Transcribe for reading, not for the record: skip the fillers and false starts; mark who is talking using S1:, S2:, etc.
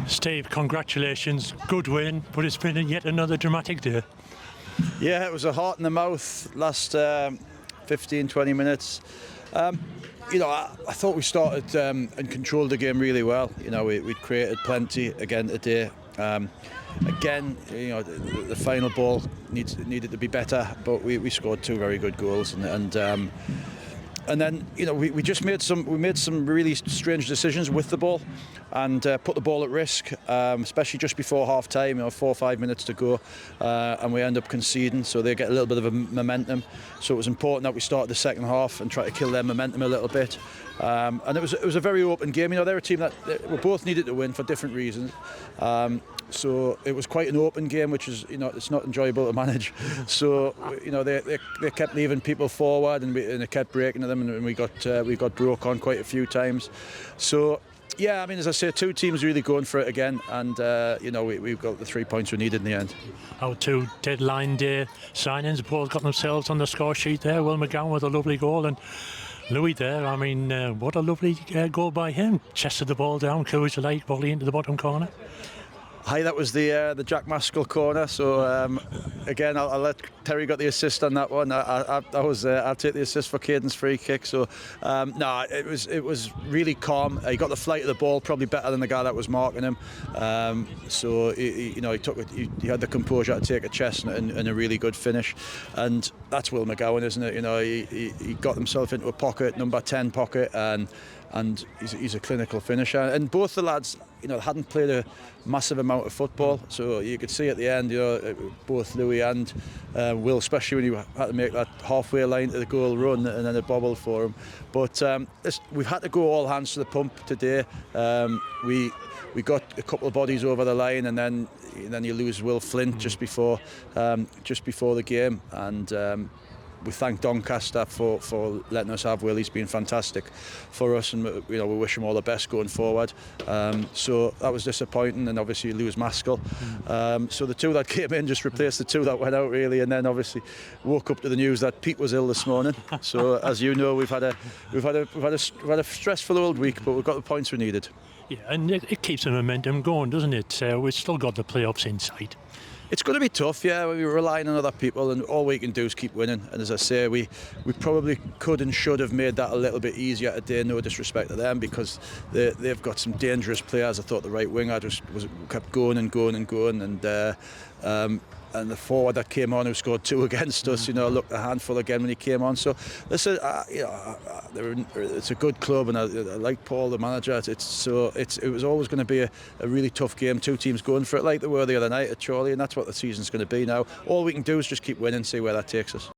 S1: Steve, congratulations, good win, but it's been yet another dramatic day.
S2: Yeah, it was a heart in the mouth last 15-20 minutes. I thought we started and controlled the game really well. We'd created plenty again today. Again, the final ball needed to be better, but we scored two very good goals, and then we just made some really strange decisions with the ball, and put the ball at risk, especially just before half time. 4 or 5 minutes to go, and we end up conceding, so they get a little bit of a momentum. So it was important that we started the second half and try to kill their momentum a little bit. And it was a very open game. They're a team that we both needed to win for different reasons. So it was quite an open game, which is it's not enjoyable to manage. So they kept leaving people forward, and they kept breaking to them, and we got broke on quite a few times. So yeah, as I say, two teams really going for it again, and we've got the 3 points we needed in the end.
S1: Our two deadline day signings both got themselves on the score sheet there. Will McGowan with a lovely goal, and Louis there, what a lovely goal by him. Chested the ball down, courage the light, volley into the bottom corner.
S2: Hi, that was the Jack Maskell corner. So again, I'll let Terry got the assist on that one. I'll take the assist for Caden's free kick. So it was really calm. He got the flight of the ball probably better than the guy that was marking him. So he had the composure to take a chest and a really good finish. And that's Will McGowan, isn't it? He got himself into a pocket, number 10 pocket, and he's a clinical finisher. And both the lads, hadn't played a massive amount of football, so you could see at the end, both Louis and Will, especially when he had to make that halfway line to the goal run, and then it bobbled for him. But we've had to go all hands to the pump today. We got a couple of bodies over the line, and then you lose Will Flint just before the game, and we thank Doncaster for letting us have Will. He's been fantastic for us, and we wish him all the best going forward. So that was disappointing, and obviously lose Maskell. So the two that came in just replaced the two that went out, really, and then obviously woke up to the news that Pete was ill this morning. So as you know, we've had a stressful old week, but we've got the points we needed.
S1: Yeah, and it keeps the momentum going, doesn't it? We've still got the playoffs in sight.
S2: It's going to be tough, yeah. We're relying on other people, and all we can do is keep winning. And as I say, we probably could and should have made that a little bit easier today. No disrespect to them, because they've got some dangerous players. I thought the right winger kept going and going and going, and the forward that came on who scored two against us, looked a handful again when he came on. So listen, it's a good club, and I like Paul, the manager. It was always going to be a really tough game. Two teams going for it like they were the other night at Chorley, and that's what the season's going to be now. All we can do is just keep winning, see where that takes us.